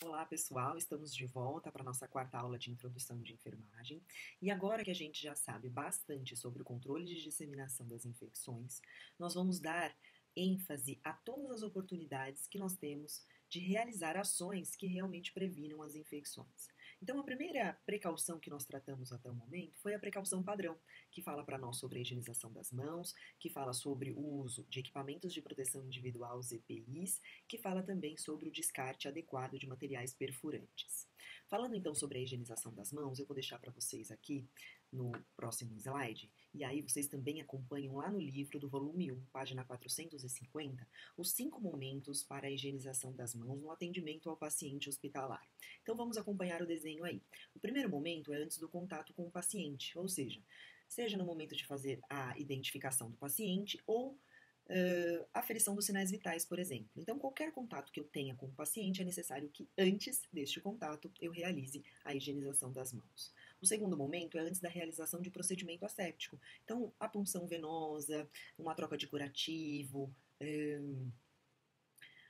Olá, pessoal, estamos de volta para a nossa quarta aula de introdução de enfermagem. E agora que a gente já sabe bastante sobre o controle de disseminação das infecções, nós vamos dar ênfase a todas as oportunidades que nós temos de realizar ações que realmente previnam as infecções. Então, a primeira precaução que nós tratamos até o momento foi a precaução padrão, que fala para nós sobre a higienização das mãos, que fala sobre o uso de equipamentos de proteção individual, os EPIs, que fala também sobre o descarte adequado de materiais perfurantes. Falando então sobre a higienização das mãos, eu vou deixar para vocês aqui no próximo slide, e aí vocês também acompanham lá no livro do volume 1, página 450, os 5 momentos para a higienização das mãos no atendimento ao paciente hospitalar. Então vamos acompanhar o desenho aí. O primeiro momento é antes do contato com o paciente, ou seja no momento de fazer a identificação do paciente ou aferição dos sinais vitais, por exemplo. Então, qualquer contato que eu tenha com o paciente, é necessário que antes deste contato eu realize a higienização das mãos. O segundo momento é antes da realização de procedimento asséptico. Então, a punção venosa, uma troca de curativo,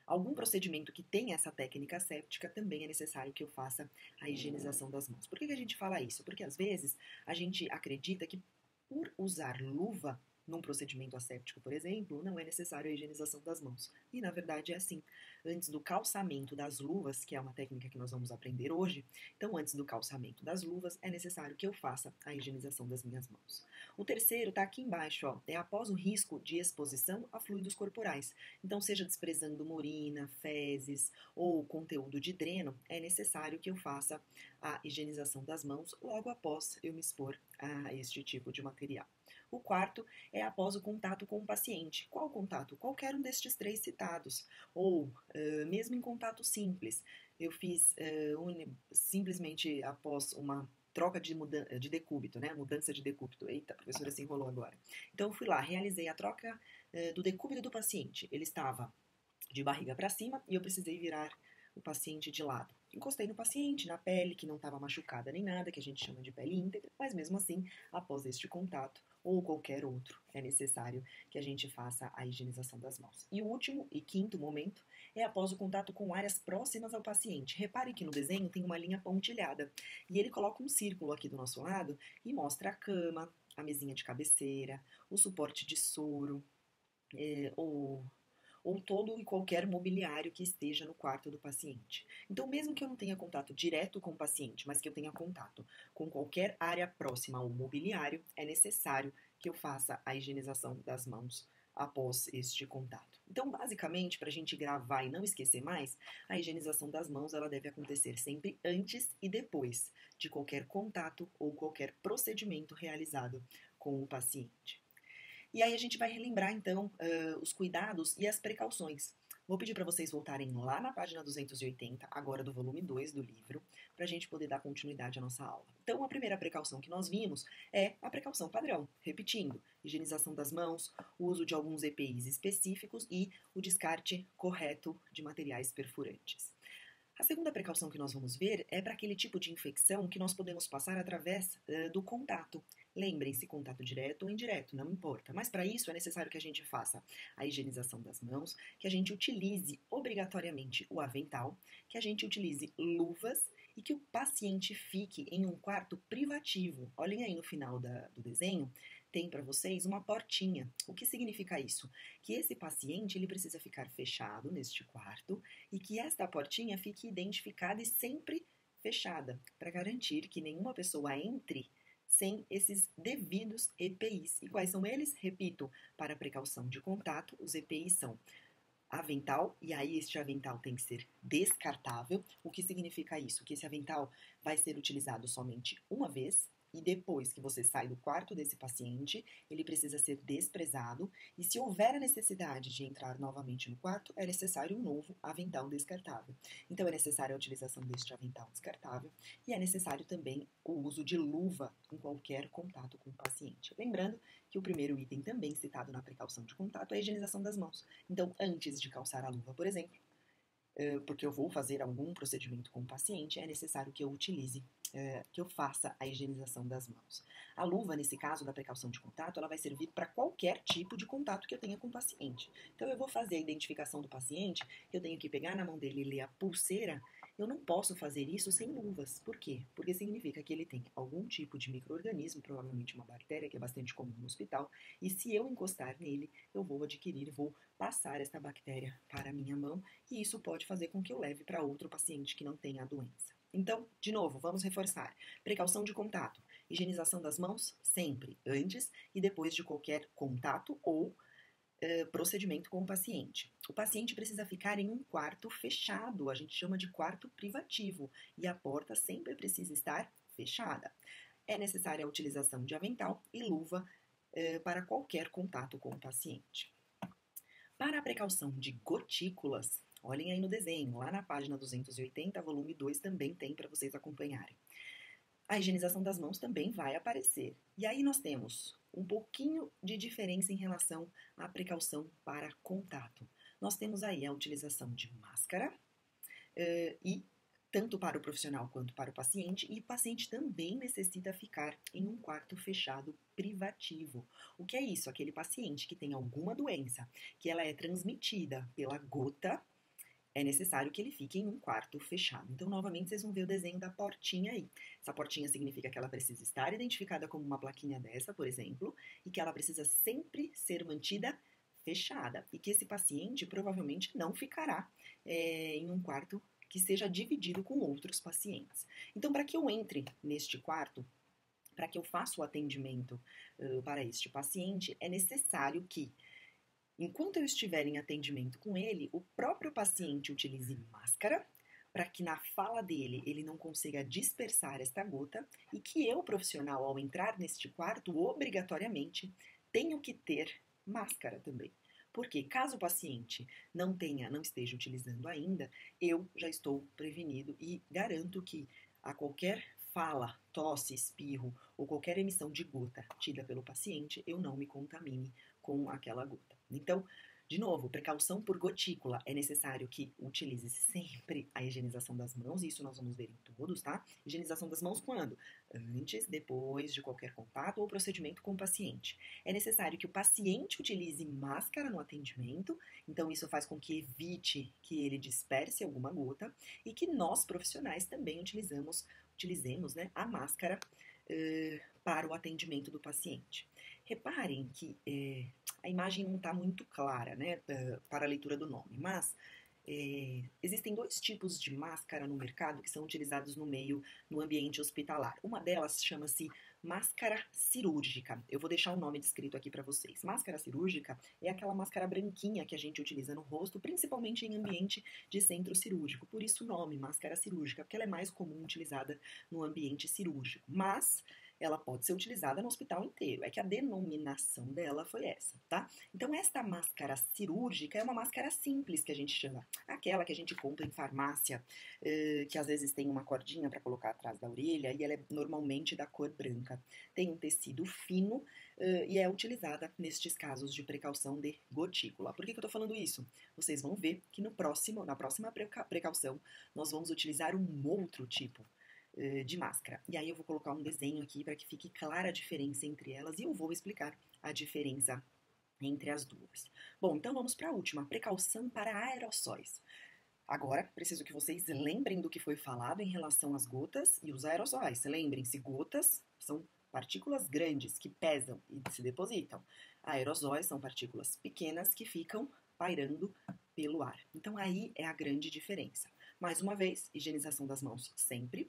algum procedimento que tenha essa técnica asséptica, também é necessário que eu faça a higienização das mãos. Por que a gente fala isso? Porque às vezes a gente acredita que por usar luva num procedimento asséptico, por exemplo, não é necessário a higienização das mãos. E na verdade é assim. Antes do calçamento das luvas, que é uma técnica que nós vamos aprender hoje, então antes do calçamento das luvas é necessário que eu faça a higienização das minhas mãos. O terceiro está aqui embaixo, ó, é após o risco de exposição a fluidos corporais. Então, seja desprezando urina, fezes ou conteúdo de dreno, é necessário que eu faça a higienização das mãos logo após eu me expor a este tipo de material. O quarto é após o contato com o paciente. Qual contato? Qualquer um destes 3 citados. Ou, mesmo em contato simples, eu fiz simplesmente após uma troca de decúbito, né? Mudança de decúbito. Eita, a professora se enrolou agora. Então, eu fui lá, realizei a troca do decúbito do paciente. Ele estava de barriga para cima e eu precisei virar o paciente de lado. Encostei no paciente, na pele, que não estava machucada nem nada, que a gente chama de pele íntegra, mas mesmo assim, após este contato, ou qualquer outro, é necessário que a gente faça a higienização das mãos. E o último e quinto momento é após o contato com áreas próximas ao paciente. Repare que no desenho tem uma linha pontilhada, e ele coloca um círculo aqui do nosso lado e mostra a cama, a mesinha de cabeceira, o suporte de soro, ou todo e qualquer mobiliário que esteja no quarto do paciente. Então, mesmo que eu não tenha contato direto com o paciente, mas que eu tenha contato com qualquer área próxima ao mobiliário, é necessário que eu faça a higienização das mãos após este contato. Então, basicamente, para a gente gravar e não esquecer mais, a higienização das mãos ela deve acontecer sempre antes e depois de qualquer contato ou qualquer procedimento realizado com o paciente. E aí a gente vai relembrar, então, os cuidados e as precauções. Vou pedir para vocês voltarem lá na página 280, agora do volume 2 do livro, para a gente poder dar continuidade à nossa aula. Então, a primeira precaução que nós vimos é a precaução padrão. Repetindo, higienização das mãos, o uso de alguns EPIs específicos e o descarte correto de materiais perfurantes. A segunda precaução que nós vamos ver é para aquele tipo de infecção que nós podemos passar através do contato. Lembrem-se, contato direto ou indireto, não importa. Mas para isso é necessário que a gente faça a higienização das mãos, que a gente utilize obrigatoriamente o avental, que a gente utilize luvas e que o paciente fique em um quarto privativo. Olhem aí no final do desenho, tem para vocês uma portinha. O que significa isso? Que esse paciente ele precisa ficar fechado neste quarto e que esta portinha fique identificada e sempre fechada, para garantir que nenhuma pessoa entre sem esses devidos EPIs. E quais são eles? Repito, para precaução de contato, os EPIs são avental, e aí este avental tem que ser descartável. O que significa isso? Que esse avental vai ser utilizado somente uma vez, e depois que você sai do quarto desse paciente, ele precisa ser desprezado, e se houver a necessidade de entrar novamente no quarto, é necessário um novo avental descartável. Então é necessária a utilização deste avental descartável, e é necessário também o uso de luva em qualquer contato com o paciente. Lembrando que o primeiro item também citado na precaução de contato é a higienização das mãos. Então, antes de calçar a luva, por exemplo, porque eu vou fazer algum procedimento com o paciente, é necessário que eu utilize, que eu faça a higienização das mãos. A luva, nesse caso da precaução de contato, ela vai servir para qualquer tipo de contato que eu tenha com o paciente. Então, eu vou fazer a identificação do paciente, eu tenho que pegar na mão dele e ler a pulseira, Eu não posso fazer isso sem luvas. Por quê? Porque significa que ele tem algum tipo de micro-organismo, provavelmente uma bactéria, que é bastante comum no hospital, e se eu encostar nele, eu vou adquirir, vou passar esta bactéria para a minha mão, e isso pode fazer com que eu leve para outro paciente que não tenha a doença. Então, de novo, vamos reforçar. Precaução de contato. Higienização das mãos sempre, antes e depois de qualquer contato ou procedimento com o paciente. O paciente precisa ficar em um quarto fechado, a gente chama de quarto privativo, e a porta sempre precisa estar fechada. É necessária a utilização de avental e luva para qualquer contato com o paciente. Para a precaução de gotículas, olhem aí no desenho, lá na página 280, volume 2, também tem para vocês acompanharem. A higienização das mãos também vai aparecer. E aí nós temos um pouquinho de diferença em relação à precaução para contato. Nós temos aí a utilização de máscara e tanto para o profissional quanto para o paciente, e o paciente também necessita ficar em um quarto fechado privativo. O que é isso? Aquele paciente que tem alguma doença, que ela é transmitida pela gota, é necessário que ele fique em um quarto fechado. Então, novamente, vocês vão ver o desenho da portinha aí. Essa portinha significa que ela precisa estar identificada como uma plaquinha dessa, por exemplo, e que ela precisa sempre ser mantida fechada. E que esse paciente provavelmente não ficará em um quarto que seja dividido com outros pacientes. Então, para que eu entre neste quarto, para que eu faça o atendimento para este paciente, é necessário que, enquanto eu estiver em atendimento com ele, o próprio paciente utilize máscara para que na fala dele ele não consiga dispersar esta gota e que eu, profissional, ao entrar neste quarto, obrigatoriamente tenho que ter máscara também. Porque caso o paciente não esteja utilizando ainda, eu já estou prevenido e garanto que a qualquer fala, tosse, espirro ou qualquer emissão de gota tida pelo paciente, eu não me contamine com aquela gota. Então, de novo, precaução por gotícula. É necessário que utilize sempre a higienização das mãos, isso nós vamos ver em todos, tá? Higienização das mãos quando? Antes, depois de qualquer contato ou procedimento com o paciente. É necessário que o paciente utilize máscara no atendimento, então isso faz com que evite que ele disperse alguma gota e que nós, profissionais, também utilizemos, né, a máscara para o atendimento do paciente. Reparem que a imagem não está muito clara, né, para a leitura do nome, mas existem dois tipos de máscara no mercado que são utilizados no ambiente hospitalar. Uma delas chama-se máscara cirúrgica. Eu vou deixar o nome descrito aqui para vocês. Máscara cirúrgica é aquela máscara branquinha que a gente utiliza no rosto, principalmente em ambiente de centro cirúrgico. Por isso o nome, máscara cirúrgica, porque ela é mais comum utilizada no ambiente cirúrgico. Mas ela pode ser utilizada no hospital inteiro. É que a denominação dela foi essa, tá? Então, esta máscara cirúrgica é uma máscara simples que a gente chama. Aquela que a gente compra em farmácia, que às vezes tem uma cordinha para colocar atrás da orelha e ela é normalmente da cor branca. Tem um tecido fino e é utilizada nestes casos de precaução de gotícula. Por que eu tô falando isso? Vocês vão ver que na próxima precaução, nós vamos utilizar um outro tipo de máscara. E aí eu vou colocar um desenho aqui para que fique clara a diferença entre elas e eu vou explicar a diferença entre as duas. Bom, então vamos para a última, precaução para aerossóis. Agora, preciso que vocês lembrem do que foi falado em relação às gotas e os aerossóis. Lembrem-se, gotas são partículas grandes que pesam e se depositam. Aerossóis são partículas pequenas que ficam pairando pelo ar. Então aí é a grande diferença. Mais uma vez, higienização das mãos sempre.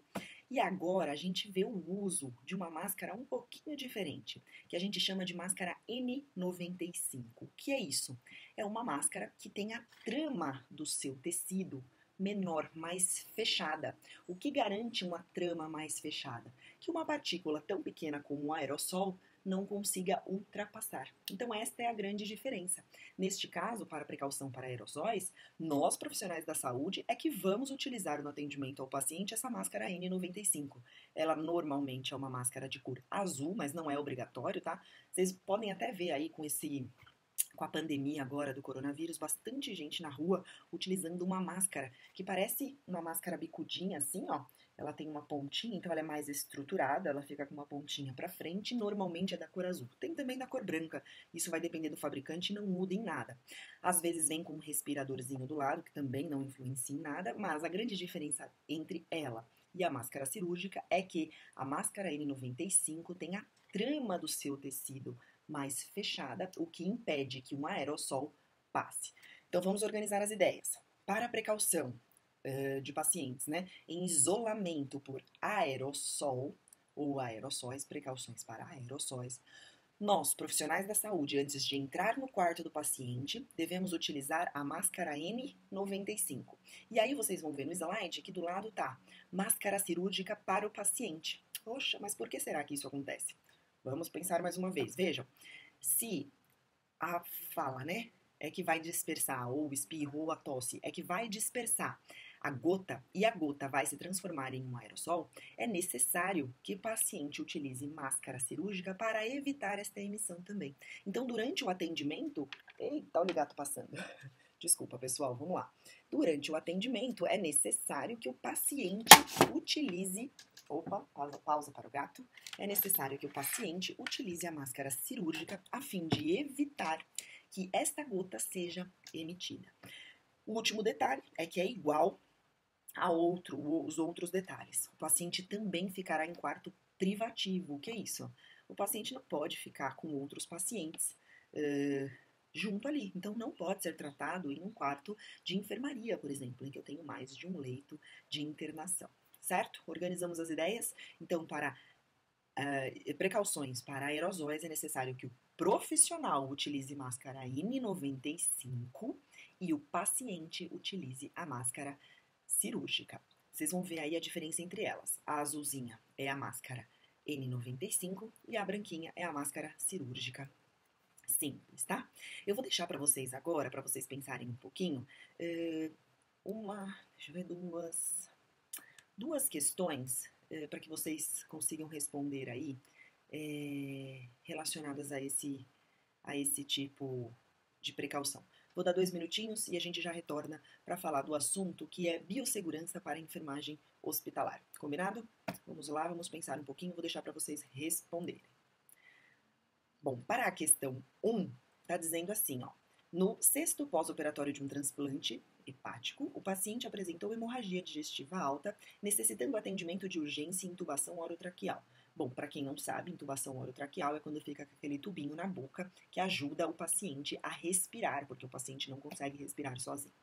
E agora a gente vê o uso de uma máscara um pouquinho diferente, que a gente chama de máscara N95. O que é isso? É uma máscara que tem a trama do seu tecido menor, mais fechada. O que garante uma trama mais fechada? Que uma partícula tão pequena como o aerossol não consiga ultrapassar. Então esta é a grande diferença. Neste caso, para precaução para aerossóis, nós profissionais da saúde é que vamos utilizar no atendimento ao paciente essa máscara N95. Ela normalmente é uma máscara de cor azul, mas não é obrigatório, tá? Vocês podem até ver aí com esse com a pandemia agora do coronavírus, bastante gente na rua utilizando uma máscara que parece uma máscara bicudinha assim, ó. Ela tem uma pontinha, então ela é mais estruturada, ela fica com uma pontinha para frente, normalmente é da cor azul. Tem também da cor branca, isso vai depender do fabricante e não muda em nada. Às vezes vem com um respiradorzinho do lado, que também não influencia em nada, mas a grande diferença entre ela e a máscara cirúrgica é que a máscara N95 tem a trama do seu tecido mais fechada, o que impede que um aerossol passe. Então vamos organizar as ideias. Para a precaução de pacientes, né, em isolamento por aerossol ou aerossóis, precauções para aerossóis, nós, profissionais da saúde, antes de entrar no quarto do paciente, devemos utilizar a máscara N95. E aí vocês vão ver no slide que do lado tá máscara cirúrgica para o paciente. Poxa, mas por que será que isso acontece? Vamos pensar mais uma vez. Vejam, se a fala, né, é que vai dispersar, ou o espirro, ou a tosse, é que vai dispersar a gota, e a gota vai se transformar em um aerossol, é necessário que o paciente utilize máscara cirúrgica para evitar esta emissão também. Então, durante o atendimento... Eita, olha o gato passando. Desculpa, pessoal, vamos lá. Durante o atendimento, é necessário que o paciente utilize... Opa, pausa para o gato. É necessário que o paciente utilize a máscara cirúrgica a fim de evitar que esta gota seja emitida. O último detalhe é que é igual os outros detalhes. O paciente também ficará em quarto privativo. O que é isso? O paciente não pode ficar com outros pacientes junto ali. Então, não pode ser tratado em um quarto de enfermaria, por exemplo, em que eu tenho mais de um leito de internação. Certo? Organizamos as ideias? Então, para precauções para aerosóis, é necessário que o profissional utilize máscara N95 e o paciente utilize a máscara cirúrgica. Vocês vão ver aí a diferença entre elas. A azulzinha é a máscara N95 e a branquinha é a máscara cirúrgica simples, tá? Eu vou deixar para vocês agora, para vocês pensarem um pouquinho, deixa eu ver, duas questões para que vocês consigam responder aí relacionadas a esse tipo de precaução. Vou dar 2 minutinhos e a gente já retorna para falar do assunto que é biossegurança para a enfermagem hospitalar. Combinado? Vamos lá, vamos pensar um pouquinho, vou deixar para vocês responderem. Bom, para a questão 1, está dizendo assim, ó. No 6º pós-operatório de um transplante hepático, o paciente apresentou hemorragia digestiva alta, necessitando atendimento de urgência e intubação orotraqueal. Bom, para quem não sabe, intubação orotraqueal é quando fica com aquele tubinho na boca que ajuda o paciente a respirar, porque o paciente não consegue respirar sozinho.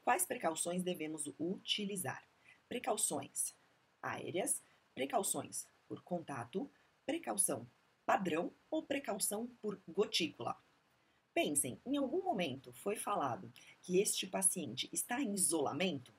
Quais precauções devemos utilizar? Precauções aéreas, precauções por contato, precaução padrão ou precaução por gotícula. Pensem, em algum momento foi falado que este paciente está em isolamento?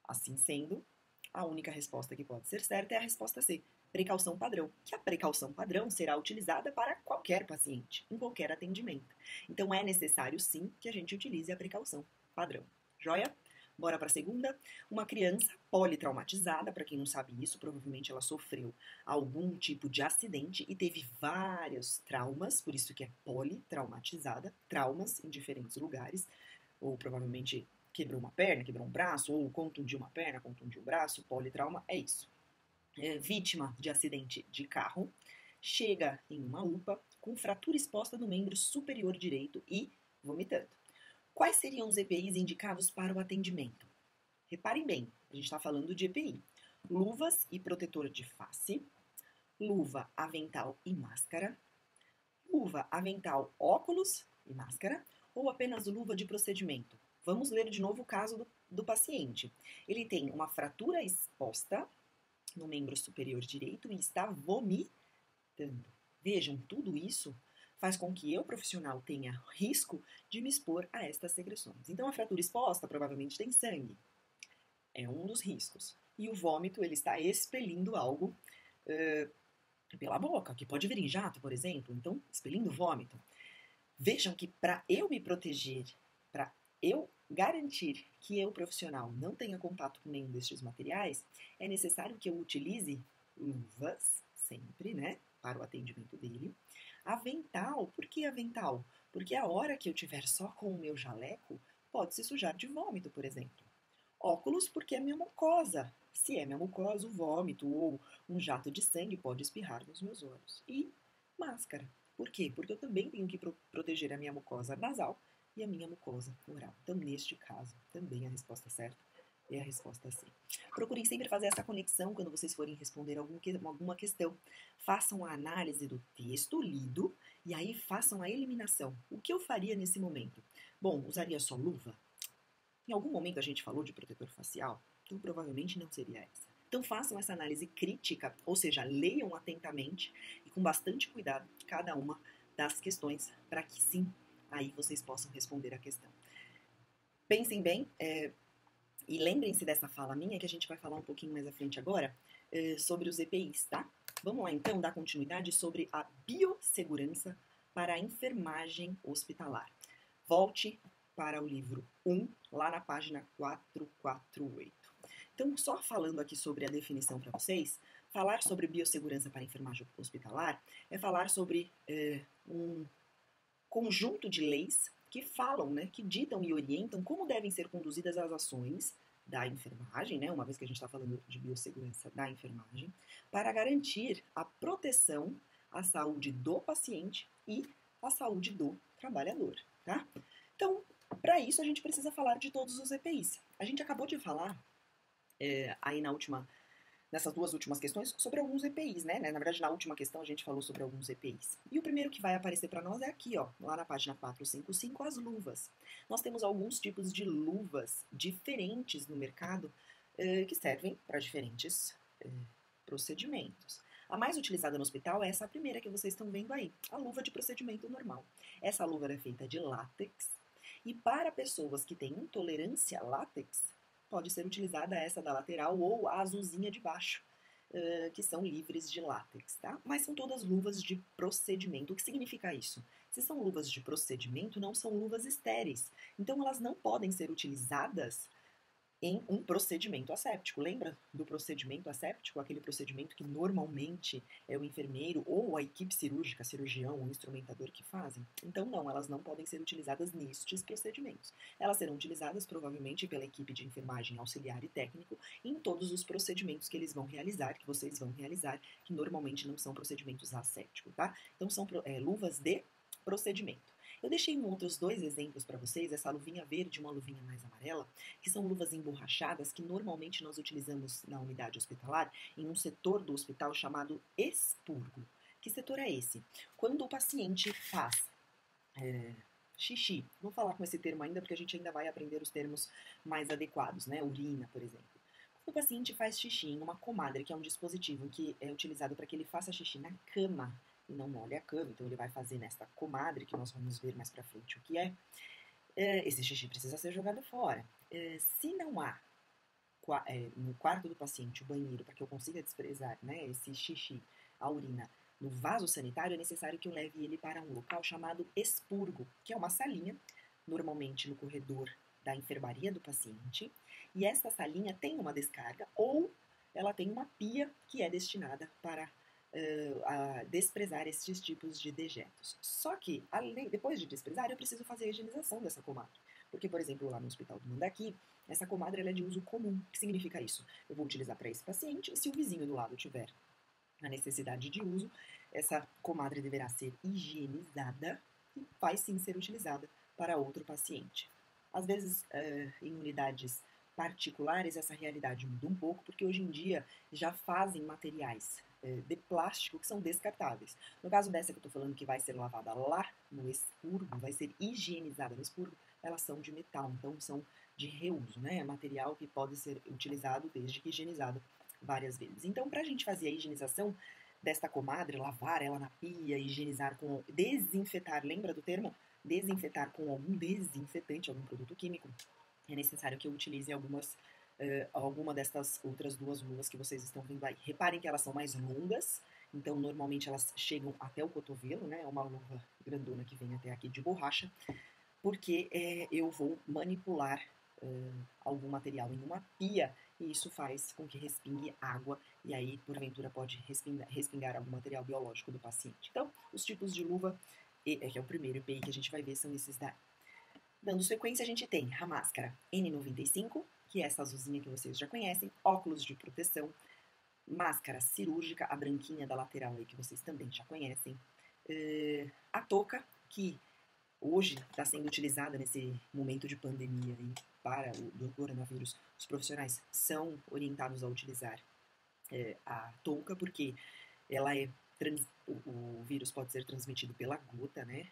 Assim sendo, a única resposta que pode ser certa é a resposta C, precaução padrão, que a precaução padrão será utilizada para qualquer paciente, em qualquer atendimento. Então é necessário sim que a gente utilize a precaução padrão. Joia? Bora para a segunda. Uma criança politraumatizada, para quem não sabe isso, provavelmente ela sofreu algum tipo de acidente e teve vários traumas, por isso que é politraumatizada, traumas em diferentes lugares, ou provavelmente quebrou uma perna, quebrou um braço, ou contundiu uma perna, contundiu o braço, politrauma, é isso. Vítima de acidente de carro, chega em uma UPA com fratura exposta no membro superior direito e vomitando. Quais seriam os EPIs indicados para o atendimento? Reparem bem, a gente está falando de EPI. Luvas e protetor de face, luva, avental e máscara, luva, avental, óculos e máscara, ou apenas luva de procedimento? Vamos ler de novo o caso do paciente. Ele tem uma fratura exposta no membro superior direito e está vomitando. Vejam, tudo isso faz com que eu, profissional, tenha risco de me expor a estas secreções. Então, a fratura exposta provavelmente tem sangue. É um dos riscos. E o vômito, ele está expelindo algo pela boca, que pode vir em jato, por exemplo. Então, expelindo vômito. Vejam que para eu me proteger, para eu garantir que eu, profissional, não tenha contato com nenhum destes materiais, é necessário que eu utilize luvas, sempre, né, para o atendimento dele. Avental, por que avental? Porque a hora que eu tiver só com o meu jaleco, pode se sujar de vômito, por exemplo. Óculos, porque é minha mucosa. Se é minha mucosa, o vômito ou um jato de sangue pode espirrar nos meus olhos. E máscara. Por quê? Porque eu também tenho que proteger a minha mucosa nasal e a minha mucosa oral. Então, neste caso, também a resposta certa é a resposta C. Procurem sempre fazer essa conexão quando vocês forem responder alguma questão. Façam a análise do texto lido e aí façam a eliminação. O que eu faria nesse momento? Bom, usaria só luva? Em algum momento a gente falou de protetor facial? Então provavelmente não seria essa. Então façam essa análise crítica, ou seja, leiam atentamente e com bastante cuidado cada uma das questões para que sim, aí vocês possam responder a questão. Pensem bem e lembrem-se dessa fala minha que a gente vai falar um pouquinho mais à frente agora sobre os EPIs, tá? Vamos lá então dar continuidade sobre a biossegurança para a enfermagem hospitalar. Volte para o livro 1, lá na página 448. Então, só falando aqui sobre a definição para vocês, falar sobre biossegurança para a enfermagem hospitalar é falar sobre um conjunto de leis que falam, né, que ditam e orientam como devem ser conduzidas as ações da enfermagem, né, uma vez que a gente está falando de biossegurança da enfermagem, para garantir a proteção à saúde do paciente e à saúde do trabalhador, tá? Então, para isso a gente precisa falar de todos os EPIs. A gente acabou de falar aí nessas duas últimas questões sobre alguns EPIs, né? Na verdade, na última questão a gente falou sobre alguns EPIs. E o primeiro que vai aparecer para nós é aqui, ó, lá na página 455, as luvas. Nós temos alguns tipos de luvas diferentes no mercado que servem para diferentes procedimentos. A mais utilizada no hospital é essa primeira que vocês estão vendo aí, a luva de procedimento normal. Essa luva é feita de látex e para pessoas que têm intolerância a látex, pode ser utilizada essa da lateral ou a azulzinha de baixo, que são livres de látex, tá? Mas são todas luvas de procedimento. O que significa isso? Se são luvas de procedimento, não são luvas estéreis. Então, elas não podem ser utilizadas em um procedimento asséptico. Lembra do procedimento asséptico? Aquele procedimento que normalmente é o enfermeiro ou a equipe cirúrgica, cirurgião ou instrumentador que fazem? Então, não, elas não podem ser utilizadas nestes procedimentos. Elas serão utilizadas provavelmente pela equipe de enfermagem auxiliar e técnico em todos os procedimentos que eles vão realizar, que vocês vão realizar, que normalmente não são procedimentos assépticos, tá? Então, são luvas de procedimento. Eu deixei outros dois exemplos para vocês, essa luvinha verde e uma luvinha mais amarela, que são luvas emborrachadas que normalmente nós utilizamos na unidade hospitalar em um setor do hospital chamado expurgo. Que setor é esse? Quando o paciente faz xixi, vou falar com esse termo ainda porque a gente ainda vai aprender os termos mais adequados, né? Urina, por exemplo. Quando o paciente faz xixi em uma comadre, que é um dispositivo que é utilizado para que ele faça xixi na cama, e não molhe a cama, então ele vai fazer nesta comadre, que nós vamos ver mais pra frente o que é. Esse xixi precisa ser jogado fora. Se não há no quarto do paciente o banheiro para que eu consiga desprezar, né, esse xixi, a urina, no vaso sanitário, é necessário que eu leve ele para um local chamado expurgo, que é uma salinha, normalmente no corredor da enfermaria do paciente, e essa salinha tem uma descarga ou ela tem uma pia que é destinada para a desprezar esses tipos de dejetos. Só que, depois de desprezar, eu preciso fazer a higienização dessa comadre. Porque, por exemplo, lá no Hospital do Mandaki, essa comadre ela é de uso comum. O que significa isso? Eu vou utilizar para esse paciente, e se o vizinho do lado tiver a necessidade de uso, essa comadre deverá ser higienizada e vai sim ser utilizada para outro paciente. Às vezes, em unidades particulares, essa realidade muda um pouco, porque hoje em dia já fazem materiais de plástico que são descartáveis. No caso dessa que eu estou falando que vai ser lavada lá no expurgo, vai ser higienizada no expurgo, elas são de metal, então são de reuso, né? É material que pode ser utilizado desde que higienizado várias vezes. Então, para a gente fazer a higienização desta comadre, lavar ela na pia, higienizar com desinfetar, lembra do termo? Desinfetar com algum desinfetante, algum produto químico, é necessário que eu utilize alguma destas outras duas luvas que vocês estão vendo aí. Reparem que elas são mais longas, então normalmente elas chegam até o cotovelo, né? É uma luva grandona que vem até aqui de borracha, porque eu vou manipular algum material em uma pia e isso faz com que respingue água e aí, porventura, pode respingar algum material biológico do paciente. Então, os tipos de luva que é o primeiro EPI que a gente vai ver, são esses daí. Dando sequência, a gente tem a máscara N95, que é essa azulzinha que vocês já conhecem, óculos de proteção, máscara cirúrgica, a branquinha da lateral aí que vocês também já conhecem, a touca, que hoje está sendo utilizada nesse momento de pandemia aí para o coronavírus. Os profissionais são orientados a utilizar a touca, porque ela o vírus pode ser transmitido pela gota, né?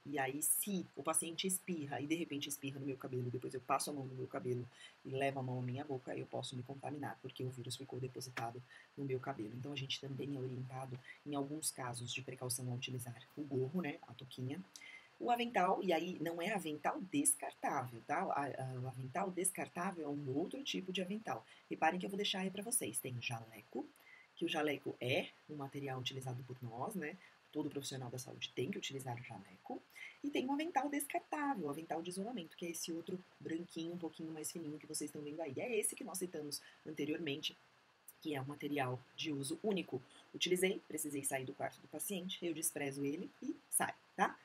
E aí, se o paciente espirra e de repente espirra no meu cabelo, depois eu passo a mão no meu cabelo e levo a mão à minha boca, eu posso me contaminar, porque o vírus ficou depositado no meu cabelo. Então, a gente também é orientado, em alguns casos de precaução, a utilizar o gorro, né? A touquinha. O avental, e aí não é avental descartável, tá? O avental descartável é um outro tipo de avental. Reparem que eu vou deixar aí para vocês. Tem o jaleco, que o jaleco é um material utilizado por nós, né? Todo profissional da saúde tem que utilizar o jaleco. E tem o avental descartável, o avental de isolamento, que é esse outro branquinho, um pouquinho mais fininho que vocês estão vendo aí. É esse que nós citamos anteriormente, que é um material de uso único. Utilizei, precisei sair do quarto do paciente, eu desprezo ele e saio, tá?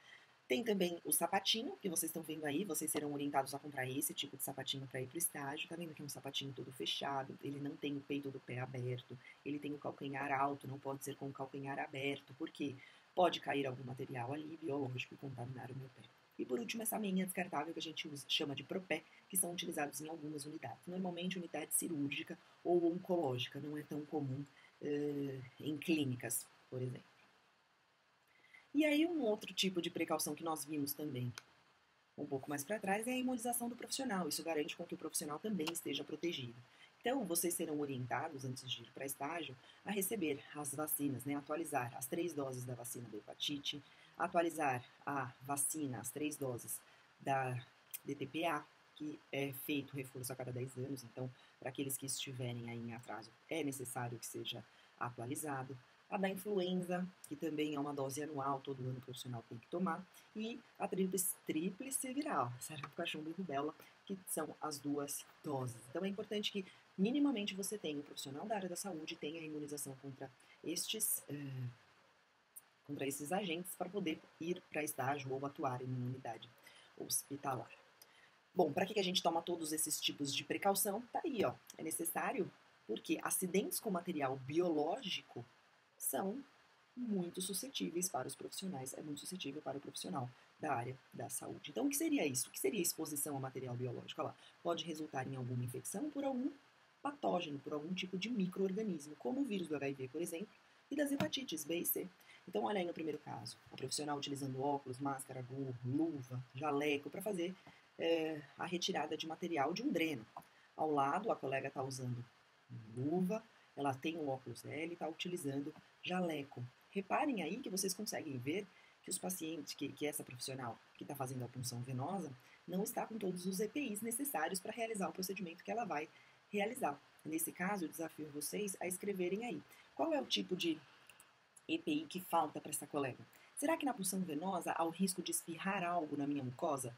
Tem também o sapatinho, que vocês estão vendo aí, vocês serão orientados a comprar esse tipo de sapatinho para ir para o estágio. Tá vendo que é um sapatinho todo fechado, ele não tem o peito do pé aberto, ele tem o calcanhar alto, não pode ser com o calcanhar aberto, porque pode cair algum material ali biológico e contaminar o meu pé. E por último, essa meinha descartável que a gente chama de propé, que são utilizados em algumas unidades. Normalmente unidade cirúrgica ou oncológica, não é tão comum em clínicas, por exemplo. E aí um outro tipo de precaução que nós vimos também um pouco mais para trás é a imunização do profissional. Isso garante com que o profissional também esteja protegido. Então, vocês serão orientados, antes de ir para estágio, a receber as vacinas, né? Atualizar as 3 doses da vacina da hepatite, atualizar a vacina, as 3 doses da DTPA, que é feito reforço a cada 10 anos. Então, para aqueles que estiverem aí em atraso, é necessário que seja atualizado. A da influenza, que também é uma dose anual, todo ano o profissional tem que tomar, e a tríplice viral, sarampo, cachumba e rubéola, que são as 2 doses. Então é importante que minimamente você tenha, um profissional da área da saúde tenha a imunização contra esses agentes para poder ir para estágio ou atuar em uma unidade hospitalar. Bom, para que a gente toma todos esses tipos de precaução? Tá aí, ó. É necessário porque acidentes com material biológico são muito suscetíveis para os profissionais, é muito suscetível para o profissional da área da saúde. Então, o que seria isso? O que seria exposição a material biológico? Olha lá, pode resultar em alguma infecção por algum patógeno, por algum tipo de micro-organismo, como o vírus do HIV, por exemplo, e das hepatites B e C. Então, olha aí no primeiro caso, a profissional utilizando óculos, máscara, gorro, luva, jaleco para fazer a retirada de material de um dreno. Ao lado, a colega está usando luva, ela tem o óculos dela e está utilizando jaleco. Reparem aí que vocês conseguem ver que os pacientes, que essa profissional que está fazendo a punção venosa, não está com todos os EPIs necessários para realizar o procedimento que ela vai realizar. Nesse caso, eu desafio vocês a escreverem aí. Qual é o tipo de EPI que falta para essa colega? Será que na punção venosa há o risco de espirrar algo na minha mucosa?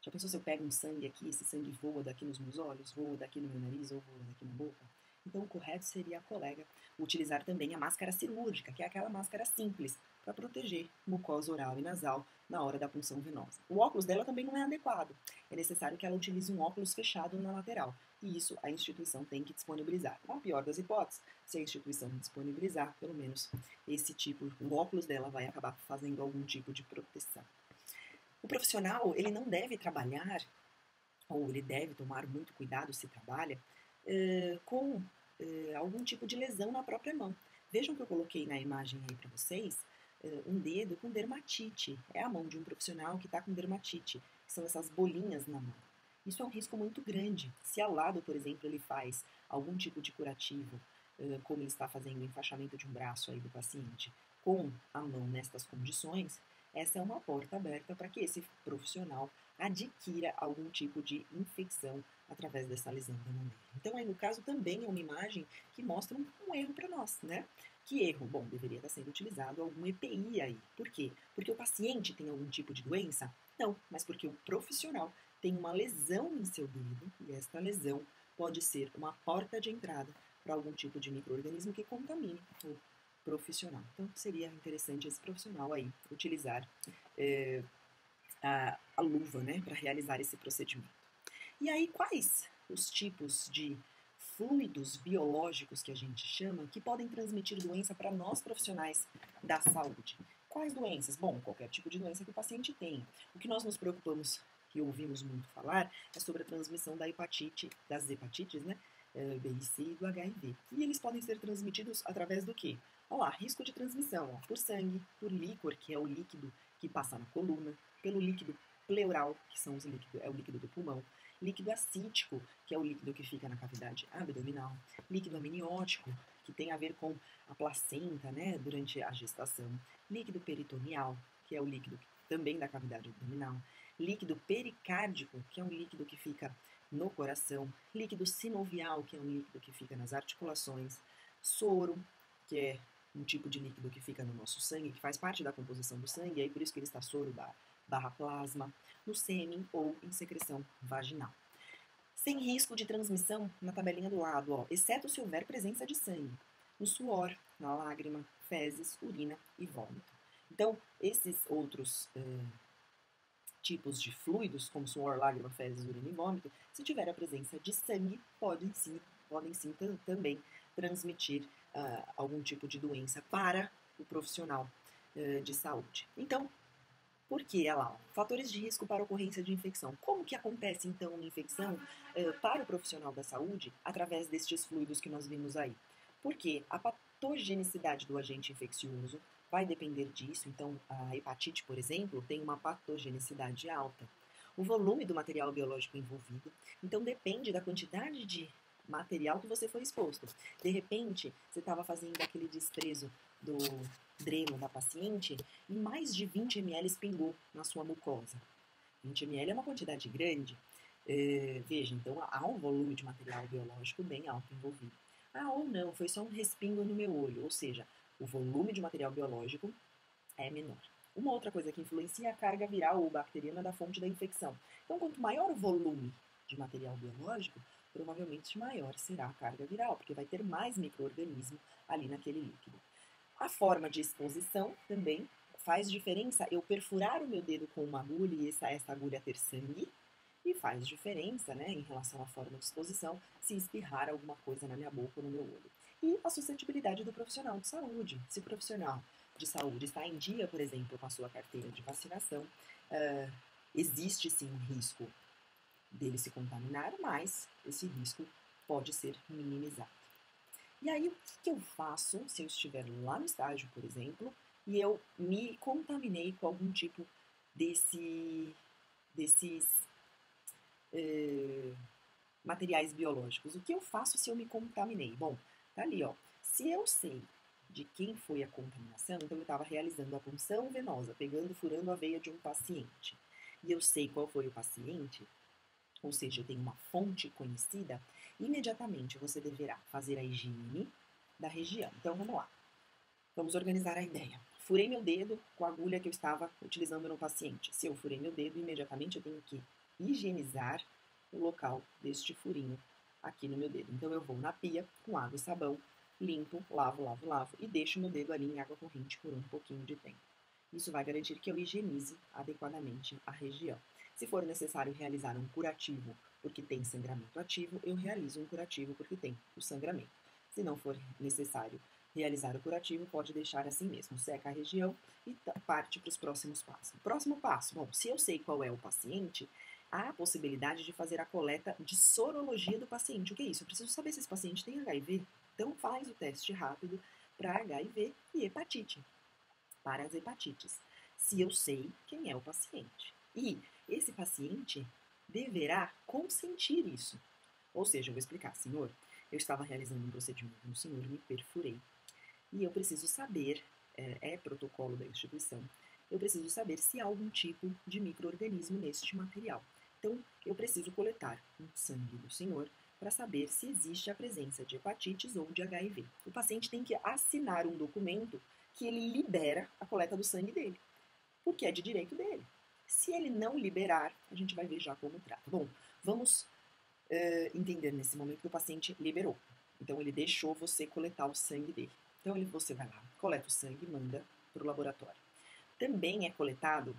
Já pensou se eu pego um sangue aqui, esse sangue voa daqui nos meus olhos, voa daqui no meu nariz ou voa daqui na boca? Então, o correto seria a colega utilizar também a máscara cirúrgica, que é aquela máscara simples, para proteger mucosa oral e nasal na hora da punção venosa. O óculos dela também não é adequado. É necessário que ela utilize um óculos fechado na lateral. E isso a instituição tem que disponibilizar. Na pior das hipóteses, se a instituição disponibilizar, pelo menos esse tipo, o óculos dela vai acabar fazendo algum tipo de proteção. O profissional, ele não deve trabalhar, ou ele deve tomar muito cuidado se trabalha, com algum tipo de lesão na própria mão. Vejam que eu coloquei na imagem aí para vocês um dedo com dermatite. É a mão de um profissional que está com dermatite, que são essas bolinhas na mão. Isso é um risco muito grande. Se ao lado, por exemplo, ele faz algum tipo de curativo, como ele está fazendo o enfaixamento de um braço aí do paciente, com a mão nestas condições, essa é uma porta aberta para que esse profissional adquira algum tipo de infecção através dessa lesão da mão dele. Então, aí no caso, também é uma imagem que mostra um erro para nós, né? Que erro? Bom, deveria estar sendo utilizado algum EPI aí. Por quê? Porque o paciente tem algum tipo de doença? Não, mas porque o profissional tem uma lesão em seu dedo e esta lesão pode ser uma porta de entrada para algum tipo de micro-organismo que contamine o profissional. Então, seria interessante esse profissional aí utilizar a luva, né, para realizar esse procedimento. E aí, quais os tipos de fluidos biológicos que a gente chama que podem transmitir doença para nós profissionais da saúde? Quais doenças? Bom, qualquer tipo de doença que o paciente tenha. O que nós nos preocupamos e ouvimos muito falar é sobre a transmissão da hepatite, das hepatites, né? B e C e do HIV. E eles podem ser transmitidos através do quê? Olha lá, risco de transmissão, ó, por sangue, por líquor, que é o líquido que passa na coluna, pelo líquido pleural, que são os líquidos, é o líquido do pulmão, líquido acítico, que é o líquido que fica na cavidade abdominal, líquido amniótico, que tem a ver com a placenta, né, durante a gestação, líquido peritoneal, que é o líquido também da cavidade abdominal, líquido pericárdico, que é um líquido que fica no coração, líquido sinovial, que é um líquido que fica nas articulações, soro, que é um tipo de líquido que fica no nosso sangue, que faz parte da composição do sangue, e aí por isso que ele está soro barra plasma, no sêmen ou em secreção vaginal. Sem risco de transmissão, na tabelinha do lado, ó, exceto se houver presença de sangue, no suor, na lágrima, fezes, urina e vômito. Então, esses outros tipos de fluidos, como suor, lágrima, fezes, urina e vômito, se tiver a presença de sangue, podem sim também transmitir algum tipo de doença para o profissional de saúde. Então, por que, olha lá, fatores de risco para ocorrência de infecção? Como que acontece, então, uma infecção para o profissional da saúde através destes fluidos que nós vimos aí? Porque a patogenicidade do agente infeccioso vai depender disso. Então, a hepatite, por exemplo, tem uma patogenicidade alta. O volume do material biológico envolvido, então depende da quantidade de material que você foi exposto. De repente, você estava fazendo aquele desprezo do dreno da paciente e mais de 20 ml pingou na sua mucosa. 20 ml é uma quantidade grande. Veja, então há um volume de material biológico bem alto envolvido. Ou não, foi só um respingo no meu olho, ou seja, o volume de material biológico é menor. Uma outra coisa que influencia é a carga viral ou bacteriana da fonte da infecção. Então, quanto maior o volume de material biológico, provavelmente maior será a carga viral, porque vai ter mais micro-organismo ali naquele líquido. A forma de exposição também faz diferença eu perfurar o meu dedo com uma agulha e essa agulha ter sangue, e faz diferença, né, em relação à forma de exposição, se espirrar alguma coisa na minha boca ou no meu olho. E a suscetibilidade do profissional de saúde. Se o profissional de saúde está em dia, por exemplo, com a sua carteira de vacinação, existe sim um risco dele se contaminar, mas esse risco pode ser minimizado. E aí, o que eu faço se eu estiver lá no estágio, por exemplo, e eu me contaminei com algum tipo desses materiais biológicos? O que eu faço se eu me contaminei? Bom, tá ali, ó. Se eu sei de quem foi a contaminação, então eu estava realizando a punção venosa, furando a veia de um paciente, e eu sei qual foi o paciente, ou seja, eu tenho uma fonte conhecida, imediatamente você deverá fazer a higiene da região. Então, vamos lá. Vamos organizar a ideia. Furei meu dedo com a agulha que eu estava utilizando no paciente. Se eu furei meu dedo, imediatamente eu tenho que higienizar o local deste furinho aqui no meu dedo. Então, eu vou na pia com água e sabão, limpo, lavo e deixo meu dedo ali em água corrente por um pouquinho de tempo. Isso vai garantir que eu higienize adequadamente a região. Se for necessário realizar um curativo porque tem sangramento ativo, eu realizo um curativo porque tem o sangramento. Se não for necessário realizar o curativo, pode deixar assim mesmo, seca a região e parte para os próximos passos. Próximo passo, bom, se eu sei qual é o paciente, há a possibilidade de fazer a coleta de sorologia do paciente. O que é isso? Eu preciso saber se esse paciente tem HIV. Então faz o teste rápido para HIV e hepatite, para as hepatites, se eu sei quem é o paciente. E esse paciente deverá consentir isso. Ou seja, eu vou explicar, senhor, eu estava realizando um procedimento no senhor, me perfurei. E eu preciso saber, é protocolo da instituição, eu preciso saber se há algum tipo de micro-organismo neste material. Então, eu preciso coletar um sangue do senhor para saber se existe a presença de hepatites ou de HIV. O paciente tem que assinar um documento que ele libera a coleta do sangue dele, porque é de direito dele. Se ele não liberar, a gente vai ver já como trata. Bom, vamos entender nesse momento que o paciente liberou. Então, ele deixou você coletar o sangue dele. Então você vai lá, coleta o sangue e manda para o laboratório. Também é coletado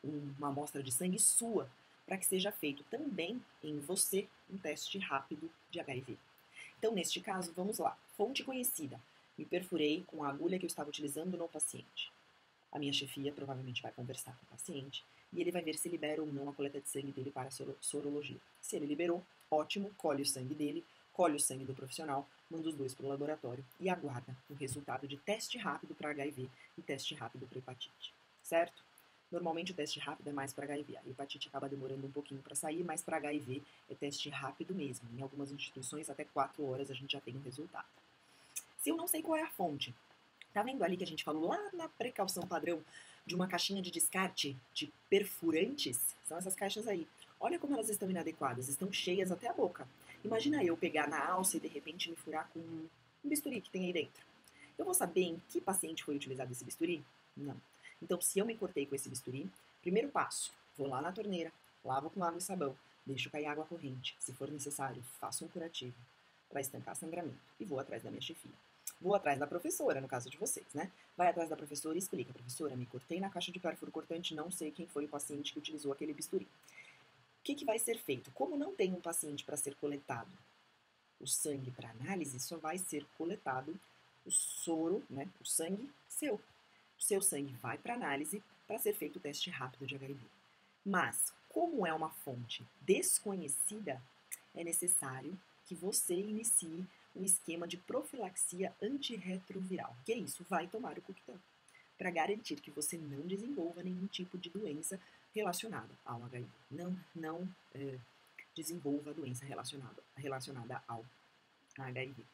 uma amostra de sangue sua, para que seja feito também em você um teste rápido de HIV. Então, neste caso, vamos lá. Fonte conhecida. Me perfurei com a agulha que eu estava utilizando no paciente. A minha chefia provavelmente vai conversar com o paciente e ele vai ver se libera ou não a coleta de sangue dele para a sorologia. Se ele liberou, ótimo, colhe o sangue dele, colhe o sangue do profissional, manda os dois para o laboratório e aguarda o resultado de teste rápido para HIV e teste rápido para hepatite, certo? Normalmente o teste rápido é mais para HIV. A hepatite acaba demorando um pouquinho para sair, mas para HIV é teste rápido mesmo. Em algumas instituições, até 4 horas a gente já tem o resultado. Se eu não sei qual é a fonte, tá vendo ali que a gente falou lá na precaução padrão de uma caixinha de descarte de perfurantes? São essas caixas aí. Olha como elas estão inadequadas, estão cheias até a boca. Imagina eu pegar na alça e de repente me furar com um bisturi que tem aí dentro. Eu vou saber em que paciente foi utilizado esse bisturi? Não. Então, se eu me cortei com esse bisturi, primeiro passo, vou lá na torneira, lavo com água e sabão, deixo cair água corrente. Se for necessário, faço um curativo para estancar sangramento e vou atrás da minha chefia. Vou atrás da professora, no caso de vocês, né? Vai atrás da professora e explica. Professora, me cortei na caixa de pérfuro cortante, não sei quem foi o paciente que utilizou aquele bisturi. O que vai ser feito? Como não tem um paciente para ser coletado o sangue para análise, só vai ser coletado o soro, né? O sangue seu. O seu sangue vai para análise para ser feito o teste rápido de HIV. Mas, como é uma fonte desconhecida, é necessário que você inicie um esquema de profilaxia antirretroviral. Que é isso? Vai tomar o coquetel. Para garantir que você não desenvolva nenhum tipo de doença relacionada ao HIV. Não desenvolva a doença relacionada ao HIV.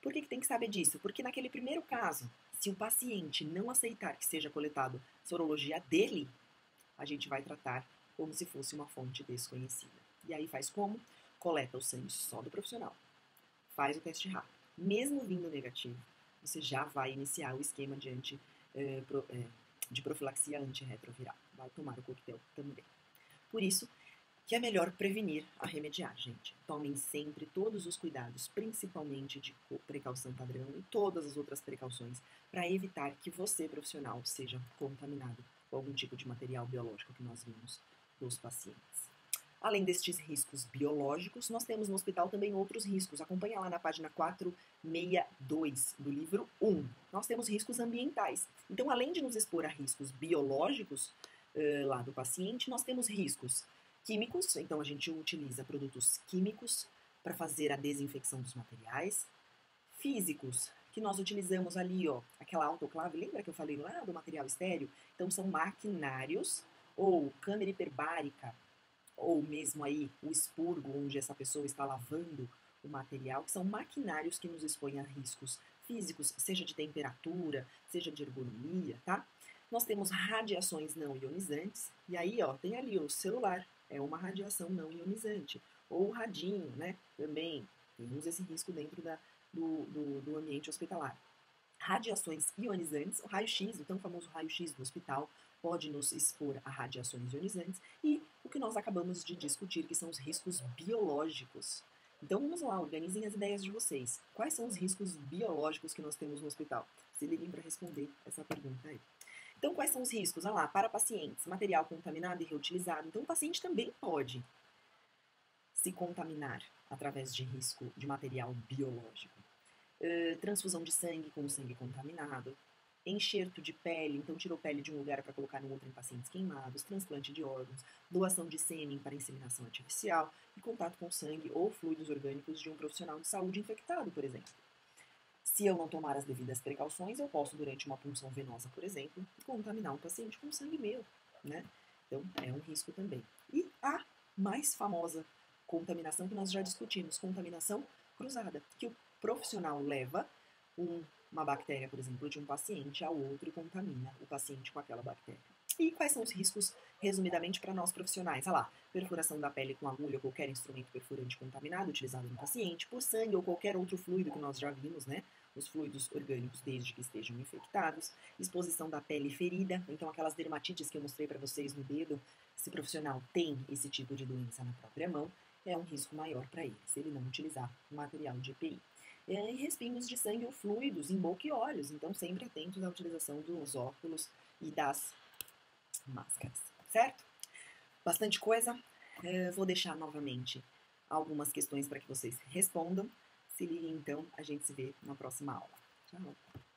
Por que tem que saber disso? Porque naquele primeiro caso, se o paciente não aceitar que seja coletado sorologia dele, a gente vai tratar como se fosse uma fonte desconhecida. E aí faz como? Coleta o sangue só do profissional. Faz o teste rápido. Mesmo vindo negativo, você já vai iniciar o esquema de profilaxia antirretroviral. Vai tomar o coquetel também. Por isso que é melhor prevenir a remediar, gente. Tomem sempre todos os cuidados, principalmente de precaução padrão e todas as outras precauções, para evitar que você, profissional, seja contaminado com algum tipo de material biológico que nós vimos dos pacientes. Além destes riscos biológicos, nós temos no hospital também outros riscos. Acompanha lá na página 462 do livro 1. Nós temos riscos ambientais. Então, além de nos expor a riscos biológicos lá do paciente, nós temos riscos químicos. Então, a gente utiliza produtos químicos para fazer a desinfecção dos materiais. Físicos, que nós utilizamos ali, ó, aquela autoclave, lembra que eu falei lá do material estéreo? Então, são maquinários ou câmara hiperbárica, ou mesmo aí o expurgo, onde essa pessoa está lavando o material, que são maquinários que nos expõem a riscos físicos, seja de temperatura, seja de ergonomia, tá? Nós temos radiações não ionizantes, e aí, ó, tem ali o celular, é uma radiação não ionizante, ou o radinho, né, também temos esse risco dentro do ambiente hospitalar. Radiações ionizantes, o raio-x, o tão famoso raio-x do hospital, pode nos expor a radiações ionizantes e o que nós acabamos de discutir, que são os riscos biológicos. Então vamos lá, organizem as ideias de vocês. Quais são os riscos biológicos que nós temos no hospital? Se liguem para responder essa pergunta aí. Então quais são os riscos? Olha lá, para pacientes, material contaminado e reutilizado. Então o paciente também pode se contaminar através de risco de material biológico. Transfusão de sangue com sangue contaminado, enxerto de pele, então tirou pele de um lugar para colocar no outro em pacientes queimados, transplante de órgãos, doação de sêmen para inseminação artificial e contato com sangue ou fluidos orgânicos de um profissional de saúde infectado, por exemplo. Se eu não tomar as devidas precauções, eu posso, durante uma punção venosa, por exemplo, contaminar um paciente com sangue meu, né? Então, é um risco também. E a mais famosa contaminação que nós já discutimos, contaminação cruzada, que o profissional leva uma bactéria, por exemplo, de um paciente ao outro e contamina o paciente com aquela bactéria. E quais são os riscos, resumidamente, para nós profissionais? Olha lá, perfuração da pele com agulha ou qualquer instrumento perfurante contaminado utilizado no paciente, por sangue ou qualquer outro fluido que nós já vimos, né? Os fluidos orgânicos, desde que estejam infectados, exposição da pele ferida, então aquelas dermatites que eu mostrei para vocês no dedo, se o profissional tem esse tipo de doença na própria mão, é um risco maior para ele, se ele não utilizar material de EPI. e respingos de sangue ou fluidos em boca e olhos. Então, sempre atentos à utilização dos óculos e das máscaras, certo? Bastante coisa. Vou deixar novamente algumas questões para que vocês respondam. Se liguem então, a gente se vê na próxima aula. Tchau!